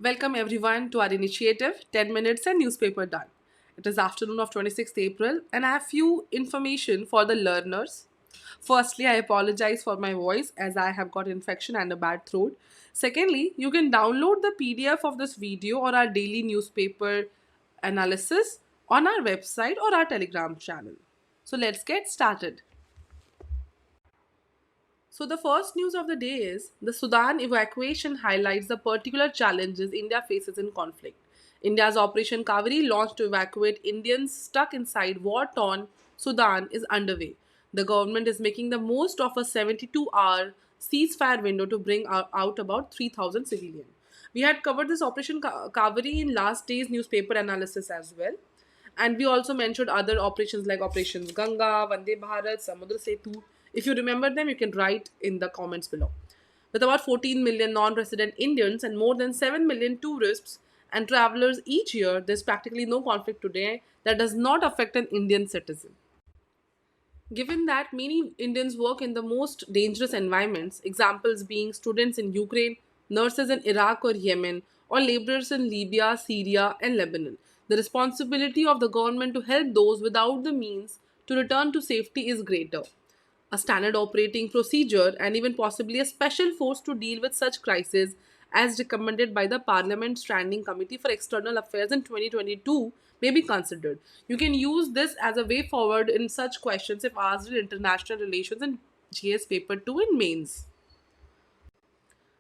Welcome everyone to our initiative 10 minutes and newspaper done. It is afternoon of 26th April and I have few information for the learners. Firstly, I apologize for my voice as I have got infection and a bad throat. Secondly, you can download the PDF of this video or our daily newspaper analysis on our website or our Telegram channel. So let's get started. So the first news of the day is the Sudan evacuation highlights the particular challenges India faces in conflict. India's Operation Kaveri, launched to evacuate Indians stuck inside war-torn Sudan, is underway. The government is making the most of a 72-hour ceasefire window to bring out about 3,000 civilians. We had covered this Operation Kaveri in last day's newspaper analysis as well. And we also mentioned other operations like Operations Ganga, Vande Bharat, Samudra Setu. If you remember them, you can write in the comments below. With about 14 million non-resident Indians and more than 7 million tourists and travelers each year, there's practically no conflict today that does not affect an Indian citizen. Given that many Indians work in the most dangerous environments, examples being students in Ukraine, nurses in Iraq or Yemen, or laborers in Libya, Syria, and Lebanon, the responsibility of the government to help those without the means to return to safety is greater. A standard operating procedure and even possibly a special force to deal with such crises as recommended by the Parliament Standing Committee for External Affairs in 2022 may be considered. You can use this as a way forward in such questions if asked in international relations and GS paper 2 in mains.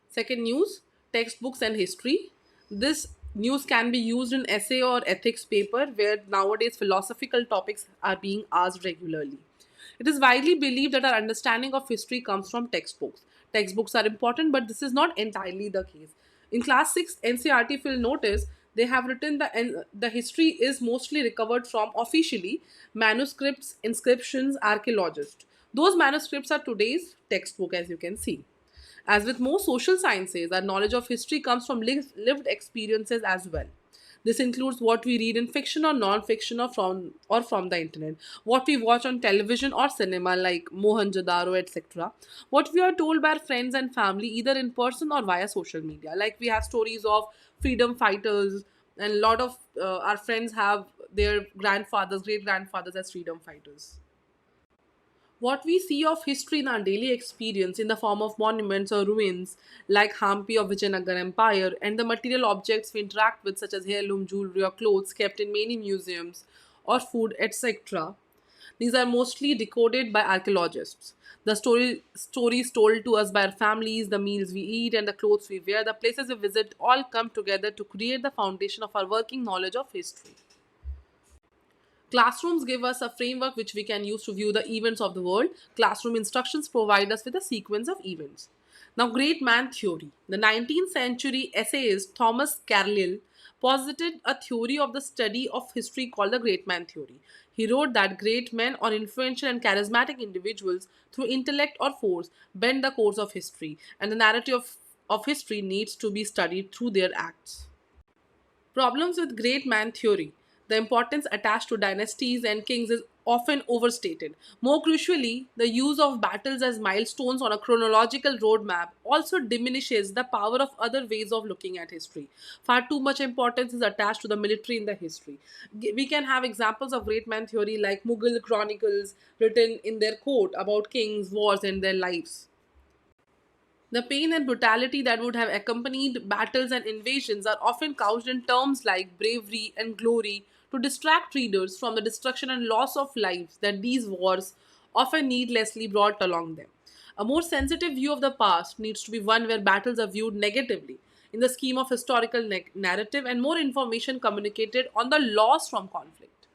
Second news, textbooks and history. This news can be used in essay or ethics paper where nowadays philosophical topics are being asked regularly. It is widely believed that our understanding of history comes from textbooks. Textbooks are important, but this is not entirely the case. In class 6 NCRT, if you'll notice, they have written the history is mostly recovered from officially manuscripts, inscriptions, archaeologists. Those manuscripts are today's textbook, as you can see. As with most social sciences, our knowledge of history comes from lived experiences as well. This includes what we read in fiction or non-fiction or from the internet, what we watch on television or cinema like Mohenjo-daro, etc. What we are told by our friends and family either in person or via social media. Like we have stories of freedom fighters and a lot of our friends have their grandfathers, great-grandfathers as freedom fighters. What we see of history in our daily experience in the form of monuments or ruins like Hampi of Vijayanagar Empire and the material objects we interact with such as heirloom jewelry or clothes kept in many museums or food etc. These are mostly decoded by archaeologists. The stories told to us by our families, the meals we eat and the clothes we wear, the places we visit all come together to create the foundation of our working knowledge of history. Classrooms give us a framework which we can use to view the events of the world. Classroom instructions provide us with a sequence of events. Now, great man theory. The 19th century essayist Thomas Carlyle posited a theory of the study of history called the great man theory. He wrote that great men or influential and charismatic individuals through intellect or force bend the course of history, and the narrative of history needs to be studied through their acts. Problems with great man theory. The importance attached to dynasties and kings is often overstated. More crucially, the use of battles as milestones on a chronological roadmap also diminishes the power of other ways of looking at history. Far too much importance is attached to the military in the history. We can have examples of great man theory like Mughal chronicles written in their court about kings, wars, and their lives. The pain and brutality that would have accompanied battles and invasions are often couched in terms like bravery and glory to distract readers from the destruction and loss of lives that these wars often needlessly brought along them. A more sensitive view of the past needs to be one where battles are viewed negatively in the scheme of historical narrative and more information communicated on the loss from conflict.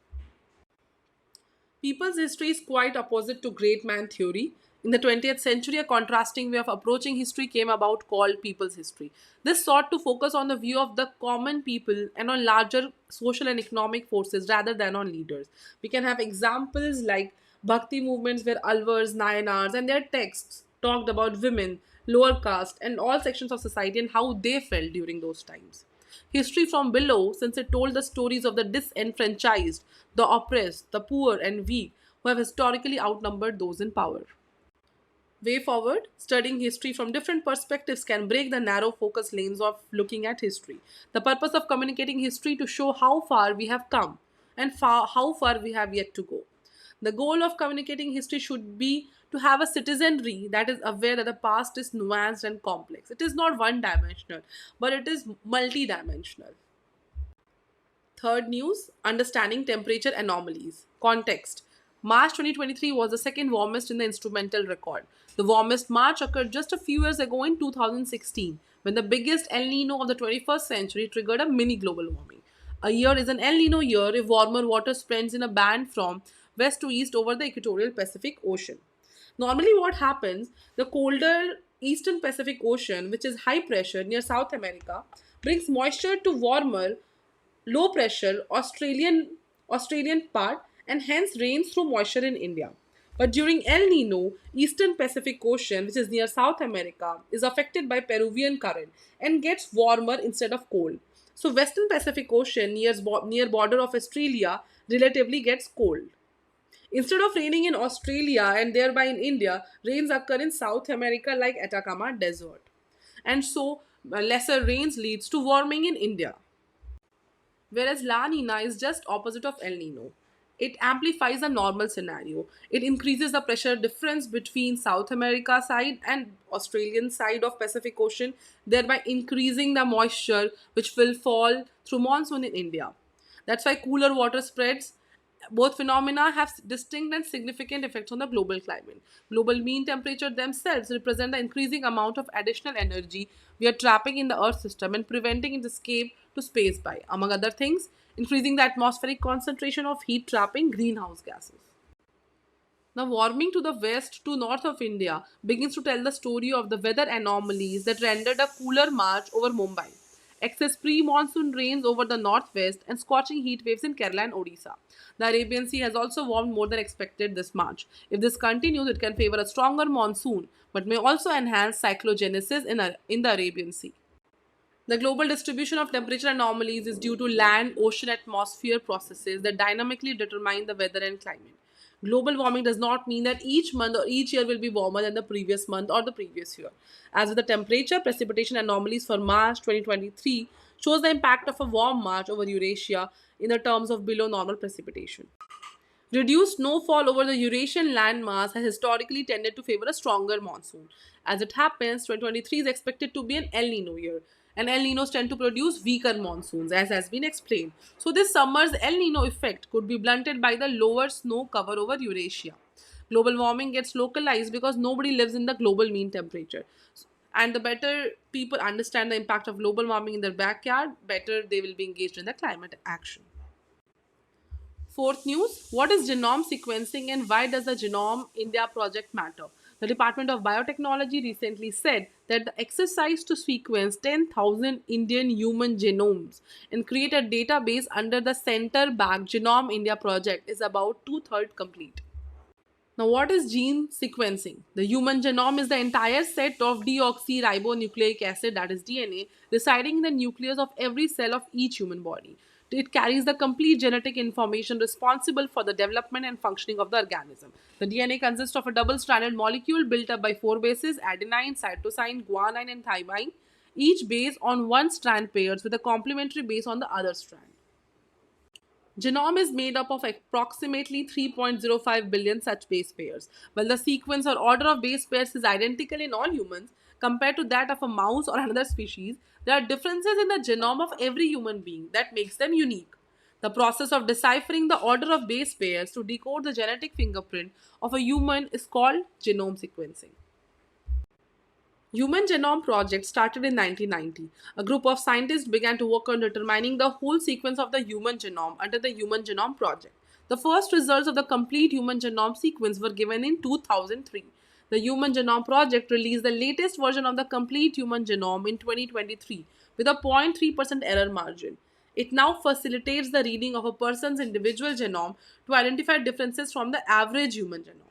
People's history is quite opposite to great man theory. In the 20th century, a contrasting way of approaching history came about called people's history. This sought to focus on the view of the common people and on larger social and economic forces rather than on leaders. We can have examples like Bhakti movements where Alvars, Nayanars and their texts talked about women, lower caste and all sections of society and how they felt during those times. History from below, since it told the stories of the disenfranchised, the oppressed, the poor and weak, who have historically outnumbered those in power. Way forward, studying history from different perspectives can break the narrow focus lanes of looking at history. The purpose of communicating history to show how far we have come and how far we have yet to go. The goal of communicating history should be to have a citizenry that is aware that the past is nuanced and complex. It is not one dimensional, but it is multi-dimensional. Third news, understanding temperature anomalies. Context. March 2023 was the second warmest in the instrumental record. The warmest March occurred just a few years ago in 2016, when the biggest El Nino of the 21st century triggered a mini global warming. A year is an El Nino year if warmer water spreads in a band from west to east over the equatorial Pacific Ocean. Normally, what happens, the colder eastern Pacific Ocean, which is high pressure near South America, brings moisture to warmer low pressure Australian part and hence rains through moisture in India. But during El Nino, Eastern Pacific Ocean, which is near South America, is affected by Peruvian current and gets warmer instead of cold. So Western Pacific Ocean near border of Australia relatively gets cold. Instead of raining in Australia and thereby in India, rains occur in South America like Atacama Desert. And so lesser rains leads to warming in India. Whereas La Nina is just opposite of El Nino. It amplifies the normal scenario. It increases the pressure difference between South America side and Australian side of Pacific Ocean, thereby increasing the moisture which will fall through monsoon in India. That's why cooler water spreads. Both phenomena have distinct and significant effects on the global climate. Global mean temperature themselves represent the increasing amount of additional energy we are trapping in the Earth system and preventing its escape to space by, among other things, increasing the atmospheric concentration of heat trapping greenhouse gases. Now, warming to the west to north of India begins to tell the story of the weather anomalies that rendered a cooler March over Mumbai, excess pre-monsoon rains over the northwest, and scorching heat waves in Kerala and Odisha. The Arabian Sea has also warmed more than expected this March. If this continues, it can favor a stronger monsoon, but may also enhance cyclogenesis in the Arabian Sea. The global distribution of temperature anomalies is due to land, ocean, atmosphere processes that dynamically determine the weather and climate. Global warming does not mean that each month or each year will be warmer than the previous month or the previous year. As with the temperature, precipitation anomalies for March 2023 shows the impact of a warm March over Eurasia in the terms of below normal precipitation. Reduced snowfall over the Eurasian landmass has historically tended to favor a stronger monsoon. As it happens, 2023 is expected to be an El Nino year, and El Ninos tend to produce weaker monsoons, as has been explained. So, this summer's El Nino effect could be blunted by the lower snow cover over Eurasia. Global warming gets localized because nobody lives in the global mean temperature. And the better people understand the impact of global warming in their backyard, better they will be engaged in the climate action. Fourth news, what is genome sequencing and why does the Genome India project matter? The Department of Biotechnology recently said that the exercise to sequence 10,000 Indian human genomes and create a database under the center-backed Genome India project is about two-thirds complete. Now, what is gene sequencing? The human genome is the entire set of deoxyribonucleic acid, that is DNA, residing in the nucleus of every cell of each human body. It carries the complete genetic information responsible for the development and functioning of the organism. The DNA consists of a double-stranded molecule built up by four bases: adenine, cytosine, guanine, and thymine, each base on one strand pairs with a complementary base on the other strand. Genome is made up of approximately 3.05 billion such base pairs. While the sequence or order of base pairs is identical in all humans compared to that of a mouse or another species, there are differences in the genome of every human being that makes them unique. The process of deciphering the order of base pairs to decode the genetic fingerprint of a human is called genome sequencing. Human Genome Project started in 1990. A group of scientists began to work on determining the whole sequence of the human genome under the Human Genome Project. The first results of the complete human genome sequence were given in 2003. The Human Genome Project released the latest version of the complete human genome in 2023 with a 0.3% error margin. It now facilitates the reading of a person's individual genome to identify differences from the average human genome.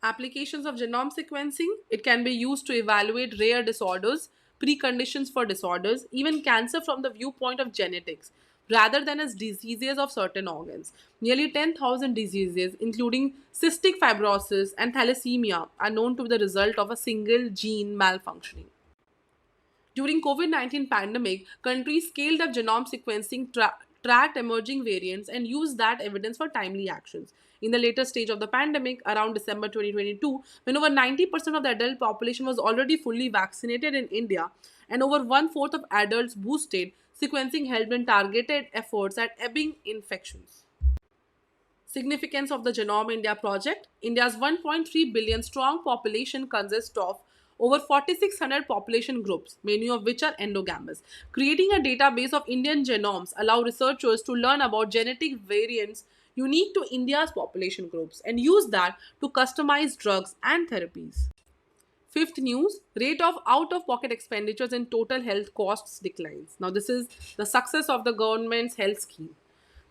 Applications of genome sequencing, it can be used to evaluate rare disorders, preconditions for disorders, even cancer from the viewpoint of genetics. rather than as diseases of certain organs. Nearly 10,000 diseases, including cystic fibrosis and thalassemia, are known to be the result of a single gene malfunctioning. During COVID-19 pandemic, countries scaled up genome sequencing, tracked emerging variants, and used that evidence for timely actions. In the later stage of the pandemic, around December 2022, when over 90% of the adult population was already fully vaccinated in India and over one-fourth of adults boosted, sequencing helped in targeted efforts at ebbing infections. Significance of the Genome India project: India's 1.3 billion strong population consists of over 4,600 population groups, many of which are endogamous. Creating a database of Indian genomes allow researchers to learn about genetic variants unique to India's population groups and use that to customize drugs and therapies. Fifth news: rate of out-of-pocket expenditures and total health costs declines. Now, this is the success of the government's health scheme.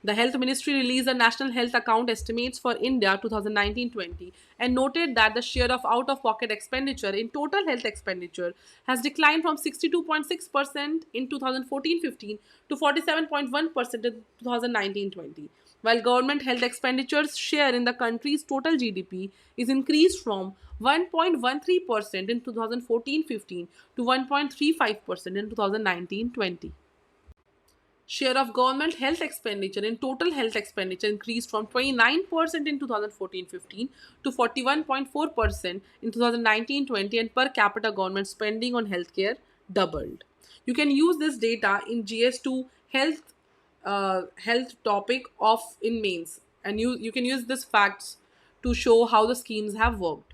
The Health Ministry released the National Health Account Estimates for India 2019-20 and noted that the share of out-of-pocket expenditure in total health expenditure has declined from 62.6% in 2014-15 to 47.1% in 2019-20, while government health expenditures share in the country's total GDP is increased from 1.13% in 2014-15 to 1.35% in 2019-20. Share of government health expenditure in total health expenditure increased from 29% in 2014-15 to 41.4% in 2019-20, and per capita government spending on healthcare doubled. You can use this data in GS2 health topic of in mains, and you can use this facts to show how the schemes have worked.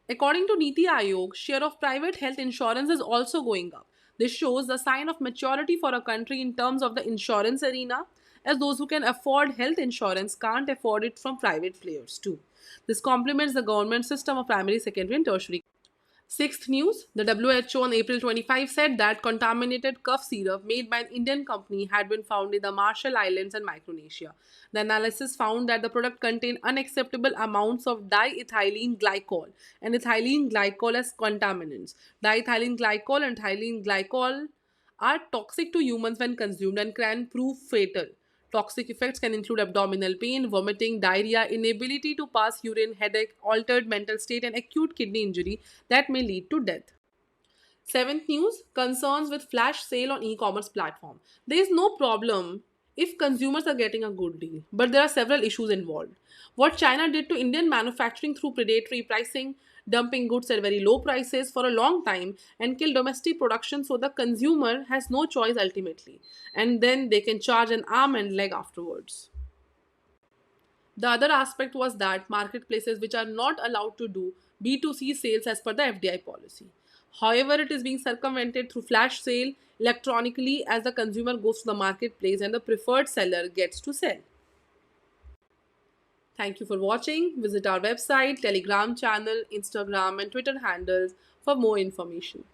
According to Niti Aayog, share of private health insurance is also going up. This shows the sign of maturity for a country in terms of the insurance arena, as those who can afford health insurance can't afford it from private players too. This complements the government system of primary, secondary, and tertiary. Sixth news: the WHO on April 25 said that contaminated cough syrup made by an Indian company had been found in the Marshall Islands and Micronesia. The analysis found that the product contained unacceptable amounts of diethylene glycol and ethylene glycol as contaminants. Diethylene glycol and ethylene glycol are toxic to humans when consumed and can prove fatal. Toxic effects can include abdominal pain, vomiting, diarrhea, inability to pass urine, headache, altered mental state, and acute kidney injury that may lead to death. Seventh news: concerns with flash sale on e-commerce platform. There is no problem if consumers are getting a good deal, but there are several issues involved. What China did to Indian manufacturing through predatory pricing, dumping goods at very low prices for a long time, and kill domestic production so the consumer has no choice ultimately, and then they can charge an arm and leg afterwards. The other aspect was that marketplaces which are not allowed to do B2C sales as per the FDI policy. However, it is being circumvented through flash sale electronically as the consumer goes to the marketplace and the preferred seller gets to sell. Thank you for watching. Visit our website, Telegram channel, Instagram, and Twitter handles for more information.